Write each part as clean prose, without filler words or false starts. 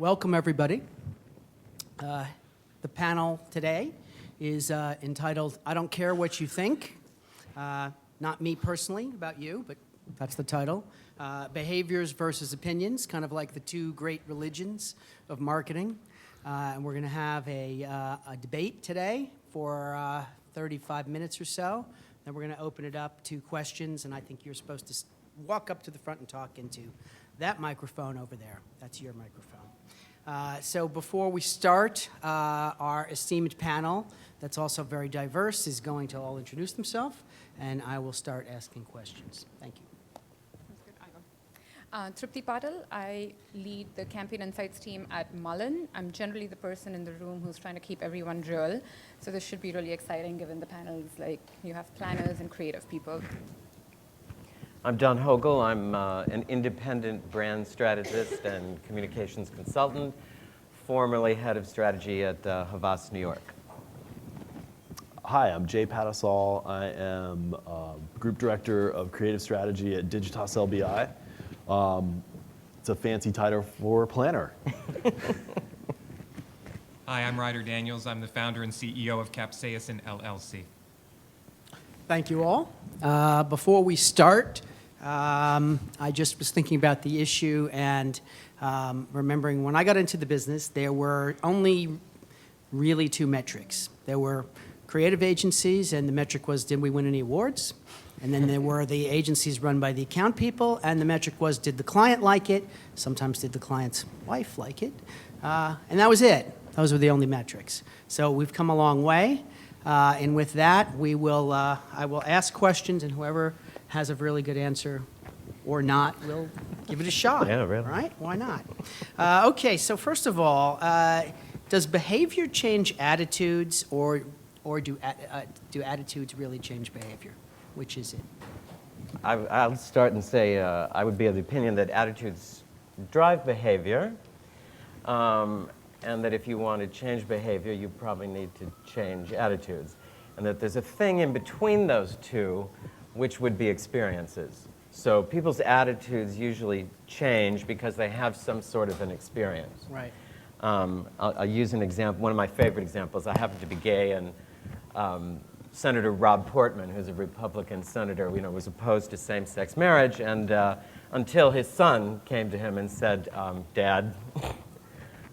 Welcome, everybody. The panel today is entitled, I Don't Care What You Think. Not me personally, about you, but that's the title. Behaviors versus opinions, kind of like the two great religions of marketing. And we're going to have a debate today for 35 minutes or so. Then we're going to open it up to questions, and I think you're supposed to walk up to the front and talk into that microphone over there. That's your microphone. So before we start, our esteemed panel, that's also very diverse, is going to all introduce themselves, and I will start asking questions. Thank you. Tripti Patil, I lead the Campaign Insights team at Mullen. I'm generally the person in the room who's trying to keep everyone real, so this should be really exciting given the panels, like you have planners and creative people. I'm Don Hogel. I'm an independent brand strategist and communications consultant, formerly head of strategy at Havas, New York. Hi, I'm Jay Patasol. I am group director of creative strategy at DigitasLBi. It's a fancy title for planner. Hi, I'm Ryder Daniels. I'm the founder and CEO of Capsaicin LLC. Thank you all. Before we start, I just was thinking about the issue and remembering when I got into the business, there were only really two metrics. There were creative agencies, and the metric was, did we win any awards? And then there were the agencies run by the account people, and the metric was, did the client like it? Sometimes did the client's wife like it? And that was it. Those were the only metrics. So we've come a long way. And with that, we will, I will ask questions, and whoever has a really good answer or not, we'll give it a shot. Yeah, really. Right? Why not? Okay, so first of all, does behavior change attitudes, or do attitudes really change behavior? Which is it? I'll start and say I would be of the opinion that attitudes drive behavior, and that if you want to change behavior, you probably need to change attitudes. And that there's a thing in between those two, which would be experiences. So people's attitudes usually change because they have some sort of an experience. Right. I'll use an example. One of my favorite examples, I happen to be gay, and Senator Rob Portman, who's a Republican senator, was opposed to same-sex marriage, and until his son came to him and said, Dad,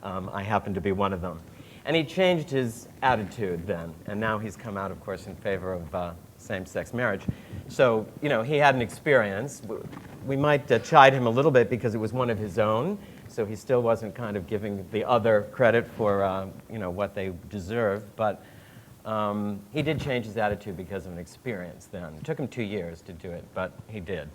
I happen to be one of them. And he changed his attitude then, and now he's come out, of course, in favor of same-sex marriage. So, he had an experience. We might chide him a little bit because it was one of his own, so he still wasn't kind of giving the other credit for, what they deserved, but he did change his attitude because of an experience then. It took him 2 years to do it, but he did.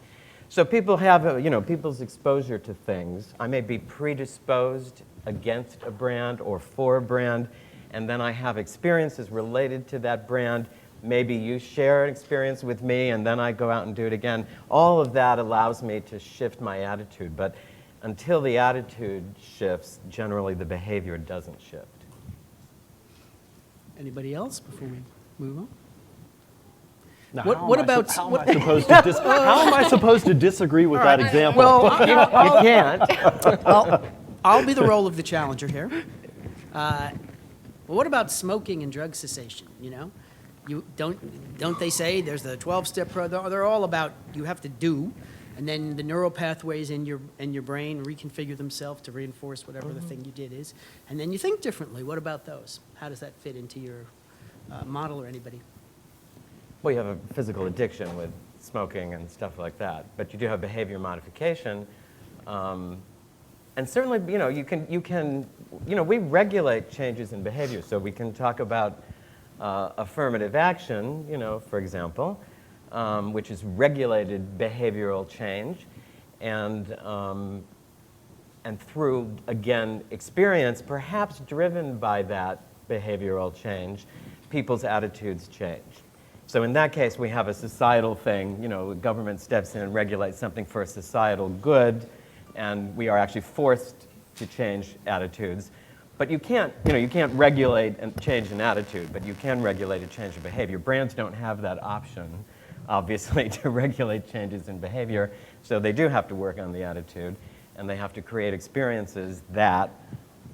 So people have, people's exposure to things. I may be predisposed against a brand or for a brand, and then I have experiences related to that brand. Maybe you share an experience with me, and then I go out and do it again. All of that allows me to shift my attitude, but until the attitude shifts, generally the behavior doesn't shift. Anybody else before we move on? Now, What about... how am I supposed to disagree with that example? Well, You can't. I'll be the role of the challenger here. Well, what about smoking and drug cessation? You don't they say there's the 12-step program? They're all about you have to do, and then the neural pathways in your brain reconfigure themselves to reinforce whatever the thing you did is, and then you think differently. What about those? How does that fit into your model or anybody? Well, you have a physical addiction with smoking and stuff like that, but you do have behavior modification, and certainly, you can, we regulate changes in behavior, so we can talk about affirmative action, for example, which is regulated behavioral change, and through, again, experience, perhaps driven by that behavioral change, people's attitudes change. So in that case, we have a societal thing, the government steps in and regulates something for a societal good, and we are actually forced to change attitudes. But you can't regulate and change an attitude, but you can regulate a change of behavior. Brands don't have that option, obviously, to regulate changes in behavior, so they do have to work on the attitude, and they have to create experiences that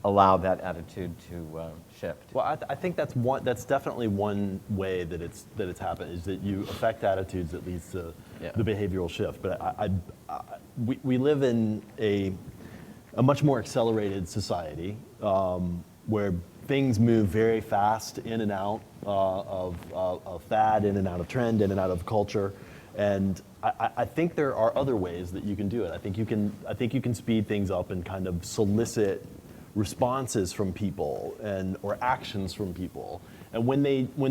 allow that attitude to shift. Well, I think that's definitely one way that it's happened, is that you affect attitudes that leads to the behavioral shift. But we live in a much more accelerated society where things move very fast in and out of fad, in and out of trend, in and out of culture. And I think there are other ways that you can do it. I think you can speed things up and kind of solicit responses from people or actions from people. And when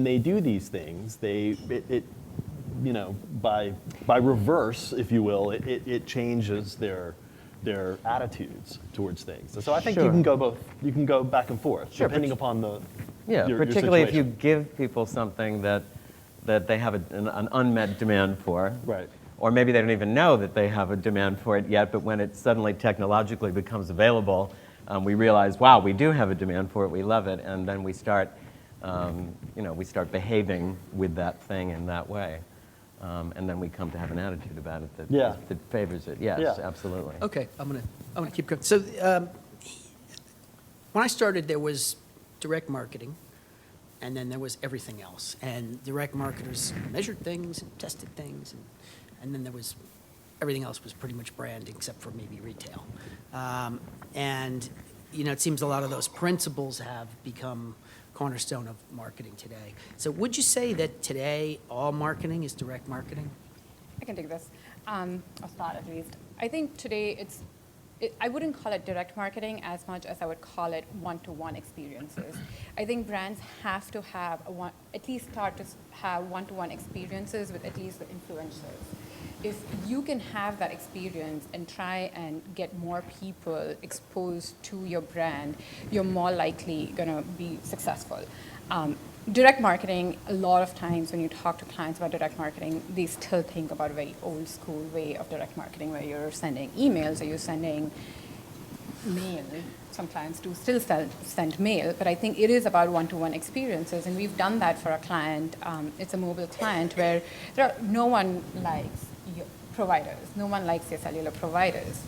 they do these things, by reverse, if you will, it changes their attitudes towards things. So I think you can go back and forth, depending upon your particularly if you situation. give people something that they have an unmet demand for. Right. Or maybe they don't even know that they have a demand for it yet, but when it suddenly technologically becomes available, we realize, wow, we do have a demand for it, we love it, and then we start behaving with that thing in that way. And then we come to have an attitude about it that favors it. Yes, absolutely. Okay, I'm gonna keep going. So when I started, there was direct marketing, and then there was everything else. And direct marketers measured things and tested things, and then there was everything else was pretty much brand except for maybe retail. And it seems a lot of those principles have become cornerstone of marketing today. So would you say that today all marketing is direct marketing? I can take this. I'll start at least. I think today I wouldn't call it direct marketing as much as I would call it one-to-one experiences. I think brands have to have at least start to have one-to-one experiences with at least the influencers. If you can have that experience and try and get more people exposed to your brand, you're more likely going to be successful. Direct marketing, a lot of times when you talk to clients about direct marketing, they still think about a very old school way of direct marketing where you're sending emails or you're sending mail. Some clients do still send mail, but I think it is about one-to-one experiences, and we've done that for a client. It's a mobile client where no one likes your providers. No one likes your cellular providers.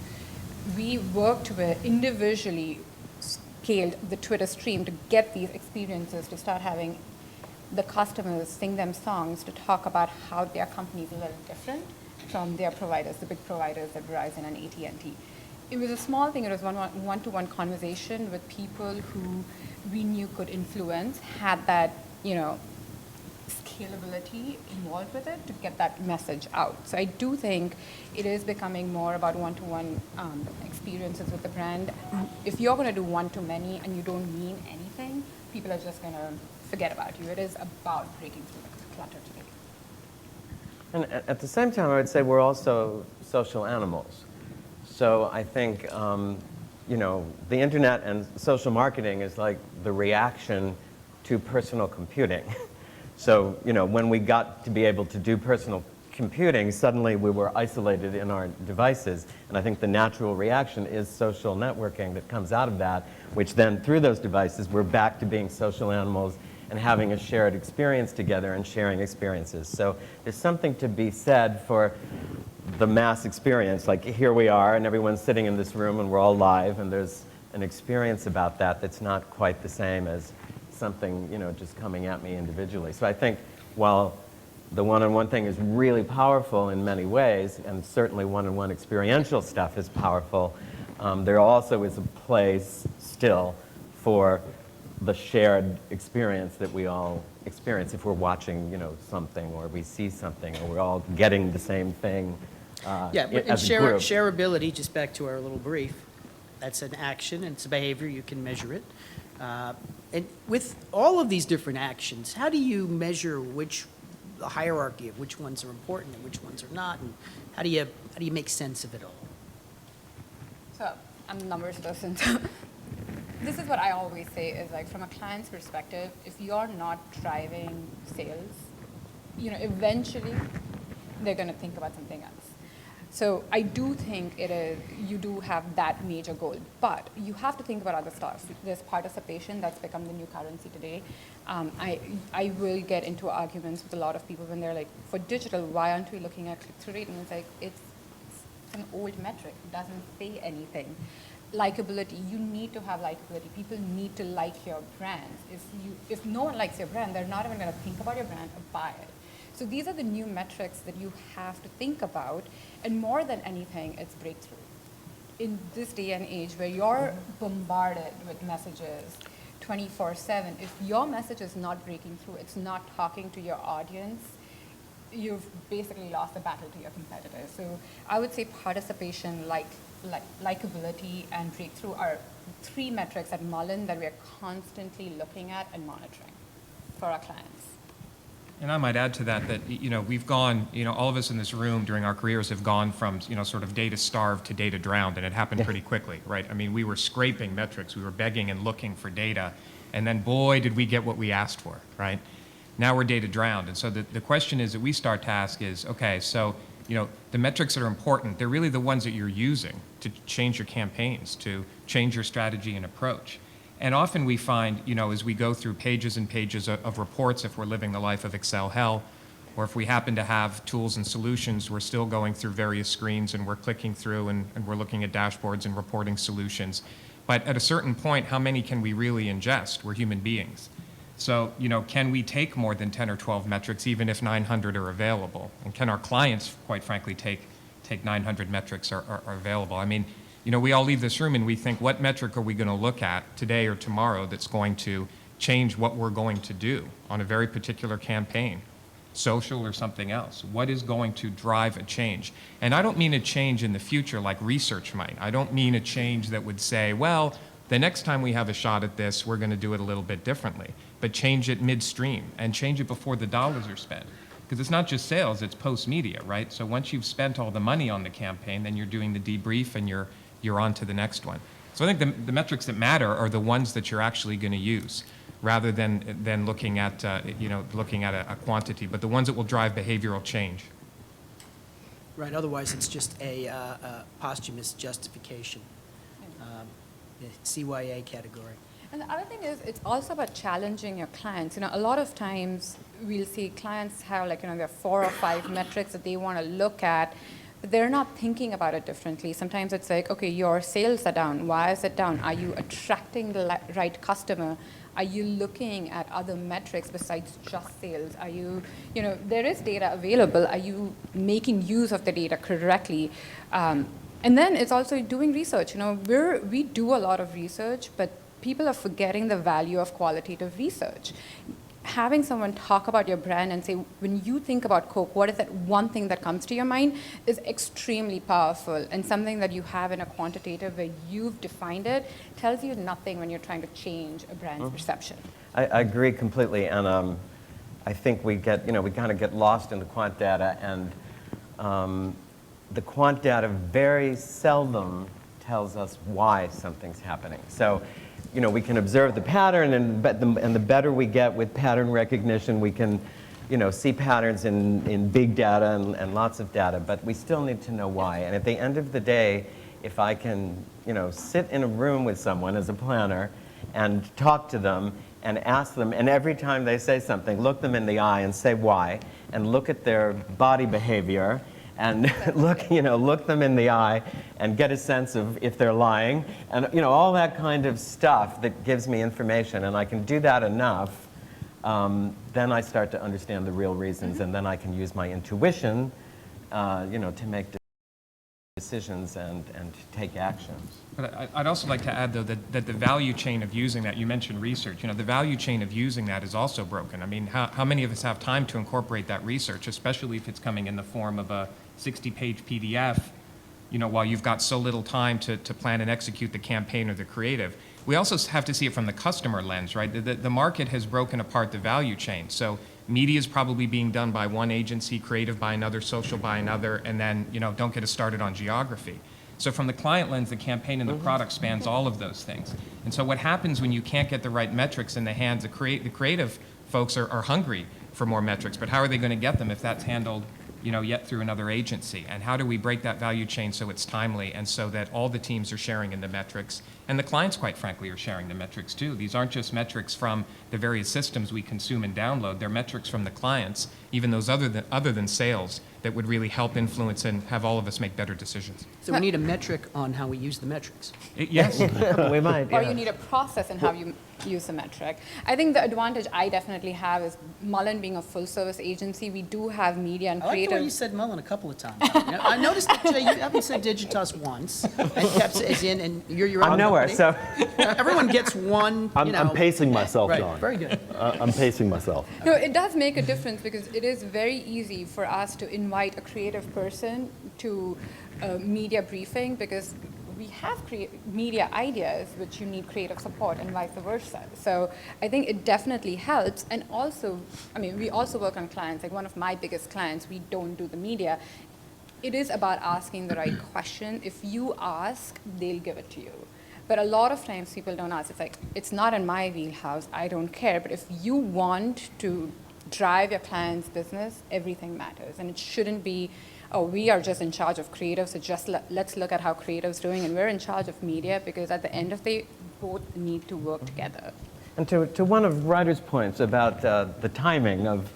We worked with individually scaled the Twitter stream to get these experiences, to start having the customers sing them songs to talk about how their company is a little different from their providers, the big providers like Verizon and AT&T. It was a small thing. It was one-to-one conversation with people who we knew could influence, had that, scalability involved with it to get that message out. So I do think it is becoming more about one-to-one experiences with the brand. If you're going to do one-to-many and you don't mean anything, people are just going to forget about you. It is about breaking through the clutter today. And at the same time, I would say we're also social animals. So I think, the internet and social marketing is like the reaction to personal computing. So, when we got to be able to do personal computing, suddenly we were isolated in our devices. And I think the natural reaction is social networking that comes out of that, which then through those devices, we're back to being social animals and having a shared experience together and sharing experiences. So there's something to be said for the mass experience. Like here we are and everyone's sitting in this room and we're all live, and there's an experience about that that's not quite the same as something, just coming at me individually. So I think while the one-on-one thing is really powerful in many ways, and certainly one-on-one experiential stuff is powerful, there also is a place still for the shared experience that we all experience if we're watching, something, or we see something, or we're all getting the same thing And as a group. shareability, just back to our little brief, that's an action and it's a behavior, you can measure it. And with all of these different actions, how do you measure the hierarchy of which ones are important and which ones are not, and how do you make sense of it all? So I'm a numbers person. So this is what I always say is like from a client's perspective, if you're not driving sales, eventually they're going to think about something else. So I do think you do have that major goal, but you have to think about other stuff. There's participation that's become the new currency today. I will get into arguments with a lot of people when they're like, for digital, why aren't we looking at click-through rate? And it's like, it's an old metric. It doesn't say anything. likability. You need to have likability. People need to like your brand. If no one likes your brand, they're not even going to think about your brand or buy it. So these are the new metrics that you have to think about, and more than anything, it's breakthrough. In this day and age where you're bombarded with messages 24/7, if your message is not breaking through, it's not talking to your audience, you've basically lost the battle to your competitors. So I would say participation, likability, and breakthrough are 3 metrics at Mullen that we are constantly looking at and monitoring for our clients. And I might add to that we've gone, all of us in this room during our careers have gone from, sort of data starved to data drowned, and it happened pretty quickly, right? I mean, we were scraping metrics, we were begging and looking for data, and then boy, did we get what we asked for, right? Now we're data drowned. And so the question is that we start to ask is, okay, so, the metrics that are important, they're really the ones that you're using to change your campaigns, to change your strategy and approach. And often we find, as we go through pages and pages of reports, if we're living the life of Excel hell, or if we happen to have tools and solutions, we're still going through various screens and we're clicking through and we're looking at dashboards and reporting solutions. But at a certain point, how many can we really ingest? We're human beings. So, can we take more than 10 or 12 metrics, even if 900 are available? And can our clients, quite frankly, take 900 metrics are available? I mean, we all leave this room and we think, what metric are we going to look at today or tomorrow that's going to change what we're going to do on a very particular campaign, social or something else? What is going to drive a change? And I don't mean a change in the future like research might. I don't mean a change that would say, well, the next time we have a shot at this, we're going to do it a little bit differently. But change it midstream and change it before the dollars are spent. Because it's not just sales, it's post-media, right? So once you've spent all the money on the campaign, then you're doing the debrief and you're on to the next one. So I think the metrics that matter are the ones that you're actually going to use, rather than looking at a quantity, but the ones that will drive behavioral change. Right, otherwise it's just a posthumous justification, the CYA category. And the other thing is, it's also about challenging your clients. A lot of times we'll see clients have there are 4 or 5 metrics that they want to look at, but they're not thinking about it differently. Sometimes it's like, okay, your sales are down. Why is it down? Are you attracting the right customer? Are you looking at other metrics besides just sales? Are you, there is data available. Are you making use of the data correctly? And then it's also doing research. We do a lot of research, but people are forgetting the value of qualitative research. Having someone talk about your brand and say, when you think about Coke, what is that one thing that comes to your mind, is extremely powerful, and something that you have in a quantitative where you've defined it tells you nothing when you're trying to change a brand's perception. I agree completely, and I think we kind of get lost in the quant data, and the quant data very seldom tells us why something's happening. So, we can observe the pattern, and the better we get with pattern recognition, we can, see patterns in big data and lots of data, but we still need to know why. And at the end of the day, if I can, sit in a room with someone as a planner and talk to them and ask them, and every time they say something, look them in the eye and say why, and look at their body behavior, and look them in the eye and get a sense of if they're lying, and all that kind of stuff that gives me information, and I can do that enough, then I start to understand the real reasons, and then I can use my intuition, to make decisions and to take actions. But I'd also like to add, though, that the value chain of using that, you mentioned research, the value chain of using that is also broken. I mean, how many of us have time to incorporate that research, especially if it's coming in the form of a 60-page PDF, while you've got so little time to plan and execute the campaign or the creative. We also have to see it from the customer lens, right? The market has broken apart the value chain. So media is probably being done by one agency, creative by another, social by another, and then, don't get us started on geography. So from the client lens, the campaign and the product spans all of those things. And so what happens when you can't get the right metrics in the hands of the creative folks are hungry for more metrics, but how are they going to get them if that's handled yet through another agency? And how do we break that value chain so it's timely and so that all the teams are sharing in the metrics, and the clients, quite frankly, are sharing the metrics too? These aren't just metrics from the various systems we consume and download. They're metrics from the clients, even those other than sales, that would really help influence and have all of us make better decisions. So we need a metric on how we use the metrics. Yes. We might, Or yeah. you need a process in how you use the metric. I think the advantage I definitely have is Mullen being a full-service agency. We do have media and I like the way creative. you said Mullen a couple of times. You know, I noticed that you haven't said Digitas once, and Capsaicin, and you're your own I'm nowhere, company. so. Everyone gets one, I'm pacing myself, right, John. very good. I'm pacing myself. No, it does make a difference because it is very easy for us to invite a creative person to a media briefing because we have media ideas which you need creative support and vice versa. So I think it definitely helps. And also, I mean, we also work on clients. Like one of my biggest clients, we don't do the media. It is about asking the right question. If you ask, they'll give it to you. But a lot of times people don't ask. It's like, it's not in my wheelhouse, I don't care. But if you want to drive your client's business, everything matters. And it shouldn't be, oh, we are just in charge of creative, so just let's look at how creative's doing, and we're in charge of media, because at the end of the day, both need to work together. And to one of Ryder's points about the timing of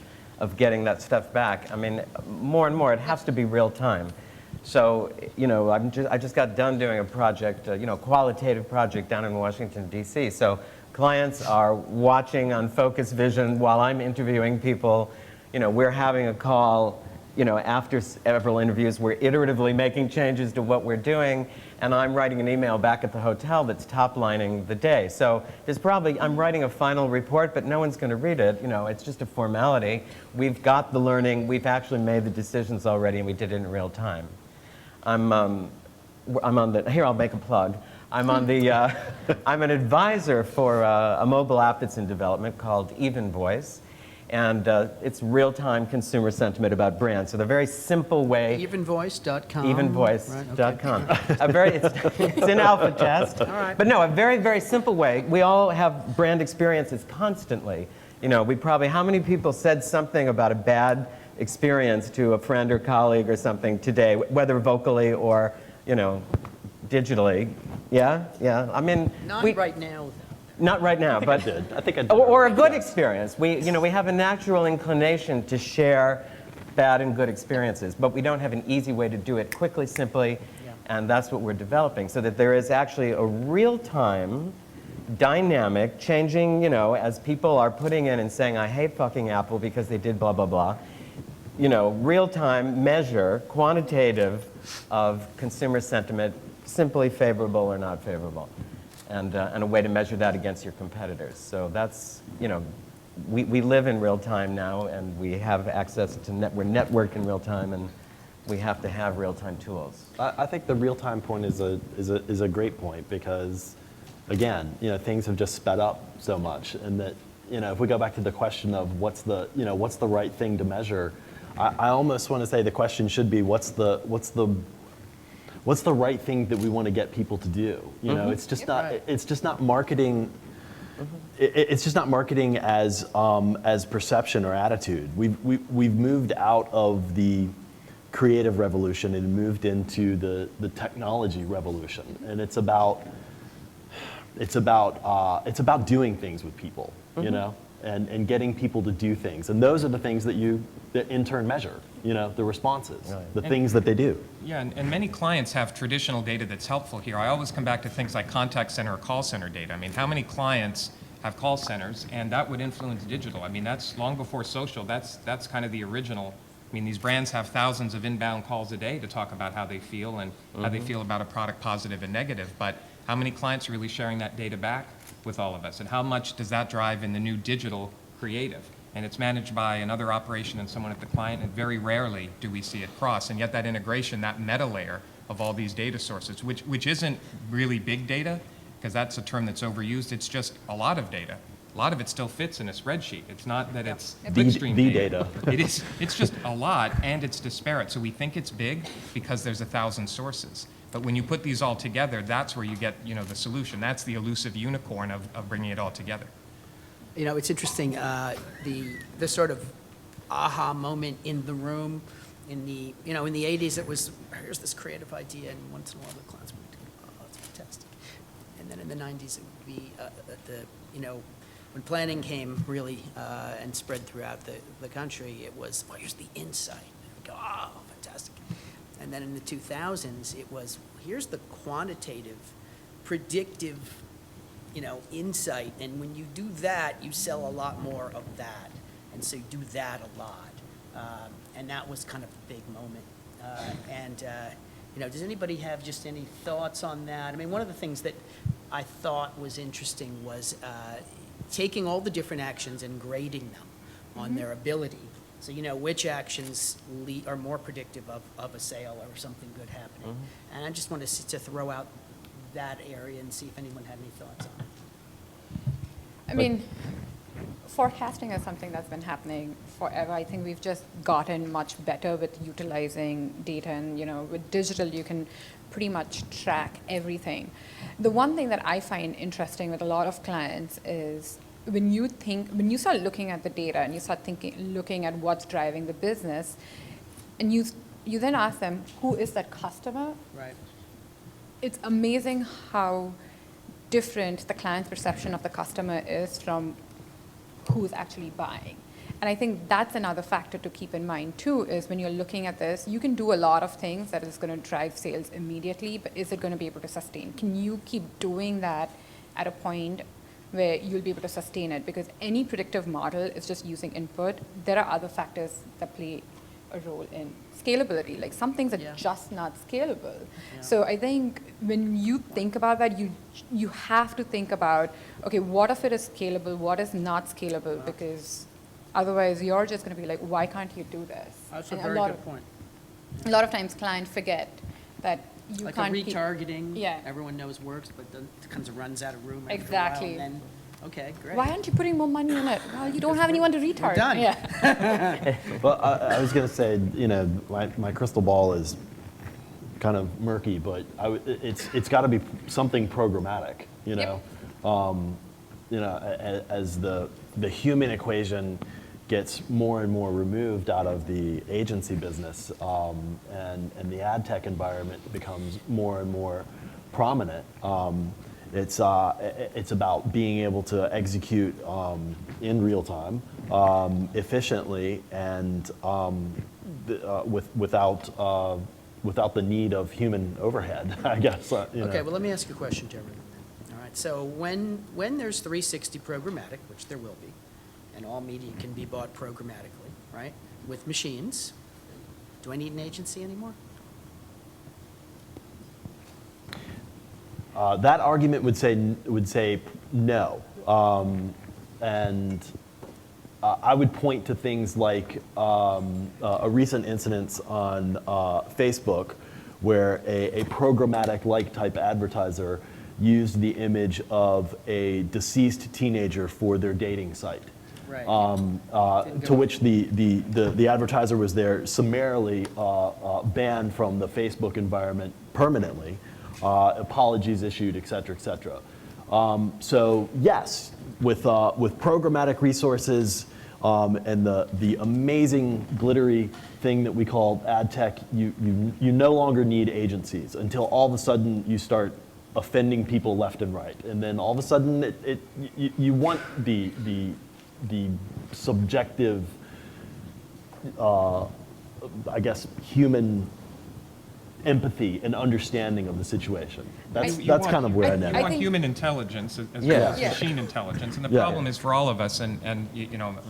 getting that stuff back, I mean, more and more, it has to be real time. So, you know, I just got done doing a project, you know, qualitative project down in Washington, D.C. So clients are watching on Focus Vision while I'm interviewing people. You know, we're having a call, you know, after several interviews, we're iteratively making changes to what we're doing, and I'm writing an email back at the hotel that's top-lining the day. So there's probably, I'm writing a final report, but no one's going to read it. You know, it's just a formality. We've got the learning. We've actually made the decisions already, and we did it in real time. I'm on the, here I'll make a plug. I'm on the, I'm an advisor for a mobile app that's in development called Even Voice. And it's real-time consumer sentiment about brands. So the very simple way. Evenvoice.com. Evenvoice.com. Right, okay. A very, it's in alpha test. All right. But no, a very, very simple way. We all have brand experiences constantly. You know, we probably, how many people said something about a bad experience to a friend or colleague or something today, whether vocally or, you know, digitally? Yeah, yeah. I mean, Not right now. not right now, but I think I did. or a good experience. We, you know, we have a natural inclination to share bad and good experiences, but we don't have an easy way to do it quickly, simply, and that's what we're developing, so that there is actually a real-time, dynamic, changing, you know, as people are putting in and saying, I hate fucking Apple because they did blah, blah, blah, you know, real-time measure, quantitative, of consumer sentiment, simply favorable or not favorable. And a way to measure that against your competitors. So that's, you know, we live in real time now, and we have access to, we're networked in real time, and we have to have real time tools. I think the real time point is a great point, because, again, you know, things have just sped up so much, and that, you know, if we go back to the question of what's the right thing to measure, I almost want to say the question should be what's the right thing that we want to get people to do? You know, it's just not. It's just not marketing. It's just not marketing as perception or attitude. We've moved out of the creative revolution and moved into the technology revolution, and it's about doing things with people. You know, and getting people to do things, and those are the things that in turn measure. You know, the responses, the things that they do. Yeah, and many clients have traditional data that's helpful here. I always come back to things like contact center or call center data. I mean, how many clients have call centers, and that would influence digital? I mean, that's long before social. That's kind of the original. I mean, these brands have thousands of inbound calls a day to talk about how they feel and how they feel about a product, positive and negative. But how many clients are really sharing that data back with all of us? And how much does that drive in the new digital creative? And it's managed by another operation and someone at the client, and very rarely do we see it cross. And yet that integration, that meta layer of all these data sources, which isn't really big data, because that's a term that's overused, it's just a lot of data. A lot of it still fits in a spreadsheet. It's not that it's clickstream the data. data. It is, it's just a lot, and it's disparate. So we think it's big because there's 1,000 sources. But when you put these all together, that's where you get, you know, the solution. That's the elusive unicorn of bringing it all together. You know, it's interesting, the sort of aha moment in the room in the 80s, it was, here's this creative idea, and once in a while the clients would go, oh, that's fantastic. And then in the 90s, it would be, when planning came really and spread throughout the country, it was, well, here's the insight. go, oh, fantastic. And then in the 2000s, it was, here's the quantitative, predictive, insight. And when you do that, you sell a lot more of that. And so you do that a lot. And that was kind of a big moment. Does anybody have just any thoughts on that? I mean, one of the things that I thought was interesting was taking all the different actions and grading them on their ability. So which actions are more predictive of a sale or something good happening. And I just wanted to throw out that area and see if anyone had any thoughts on it. I mean, forecasting is something that's been happening forever. I think we've just gotten much better with utilizing data, and with digital you can pretty much track everything. The one thing that I find interesting with a lot of clients is when you start looking at the data and you start looking at what's driving the business, and you then ask them, who is that customer? Right. It's amazing how different the client's perception of the customer is from who's actually buying. And I think that's another factor to keep in mind too, is when you're looking at this, you can do a lot of things that is going to drive sales immediately, but is it going to be able to sustain? Can you keep doing that at a point where you'll be able to sustain it? Because any predictive model is just using input. There are other factors that play a role in scalability. Like some things are just not scalable. Yeah. So I think when you think about that, you have to think about, okay, what if it is scalable, what is not scalable? Because otherwise you're just going to be like, why can't you do this? That's a And very good point. A lot of times clients forget that you Like can't a retargeting, Yeah. everyone knows works, but then it kind of runs out of room after Exactly. a while. And then, okay, great. Why aren't you putting more money in it? Well, you don't have anyone to retarget. done. Yeah. Well, I was going to say, my crystal ball is kind of murky, but it's got to be something programmatic, Yep. As the human equation gets more and more removed out of the agency business, and the ad tech environment becomes more and more prominent. It's about being able to execute in real time, efficiently, and without the need of human overhead, I guess. Okay, well, let me ask you a question to everyone then. All right, so when there's 360 programmatic, which there will be, and all media can be bought programmatically, right, with machines, do I need an agency anymore? That argument would say no, and I would point to things like a recent incident on Facebook where a programmatic-like type advertiser used the image of a deceased teenager for their dating site. Right. To which the advertiser was there summarily banned from the Facebook environment permanently, apologies issued, et cetera, et cetera. So yes, with programmatic resources and the amazing glittery thing that we call ad tech, you no longer need agencies until all of a sudden you start offending people left and right, and then all of a sudden you want the subjective, I guess, human empathy and understanding of the situation. That's kind of where I net. You want think- human intelligence as Yeah. well as Yeah. machine intelligence. And the Yeah. problem is for all of us, and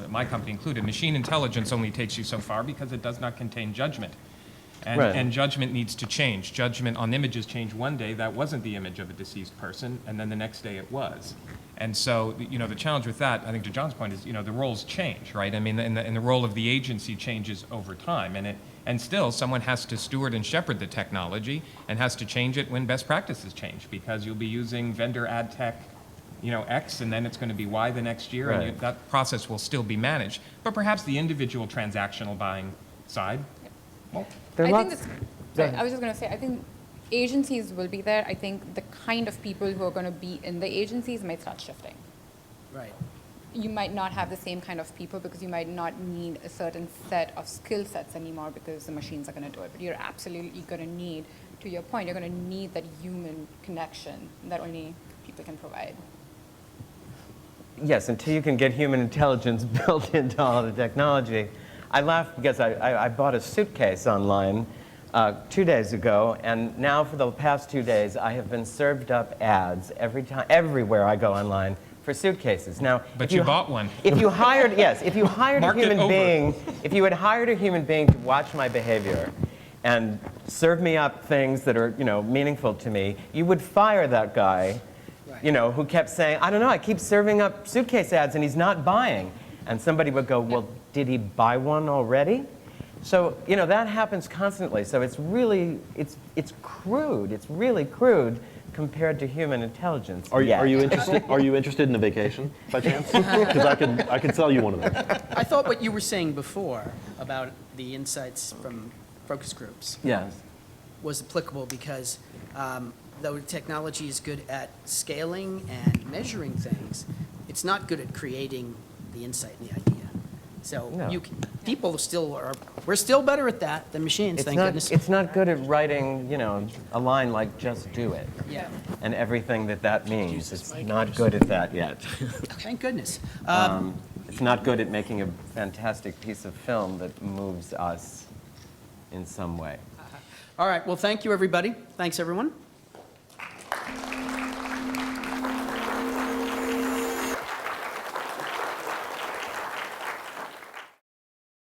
my company included, machine intelligence only takes you so far because it does not contain judgment. And, Right. and judgment needs to change. Judgment on images changed one day. That wasn't the image of a deceased person, and then the next day it was. And so, the challenge with that, I think to John's point, is, the roles change, right? I mean, and the role of the agency changes over time, and still someone has to steward and shepherd the technology and has to change it when best practices change, because you'll be using vendor ad tech, X, and then it's going to be Y the next year, Right. and that process will still be managed. But perhaps the individual transactional buying side, well, There are I think lots- sorry, I was just going to say, I think agencies will be there. I think the kind of people who are going to be in the agencies might start shifting. Right. You might not have the same kind of people because you might not need a certain set of skill sets anymore because the machines are going to do it. But you're absolutely going to need, to your point, you're going to need that human connection that only people can provide. Yes, until you can get human intelligence built into all the technology, I laugh because I bought a suitcase online 2 days ago, and now for the past 2 days, I have been served up ads everywhere I go online for suitcases. Now, But you bought one. If you hired, yes, if you hired a Marked it human over. being, if you had hired a human being to watch my behavior and serve me up things that are, meaningful to me, you would fire that guy, who kept saying, I don't know, I keep serving up suitcase ads and he's not buying. And somebody would go, well, did he buy one already? So, that happens constantly. So it's really, it's crude. It's really crude compared to human intelligence. Are you interested? Are you interested in a vacation by chance? Because I could sell you one of them. I thought what you were saying before about the insights from focus groups Yes. was applicable because though technology is good at scaling and measuring things, it's not good at creating the insight and the idea. So No. People we're still better at that than machines, thank goodness. It's not good at writing, a line like "just do it" Yeah, and everything that means. It's not good at that yet. thank goodness. It's not good at making a fantastic piece of film that moves us in some way. All right, well, thank you, everybody. Thanks, everyone.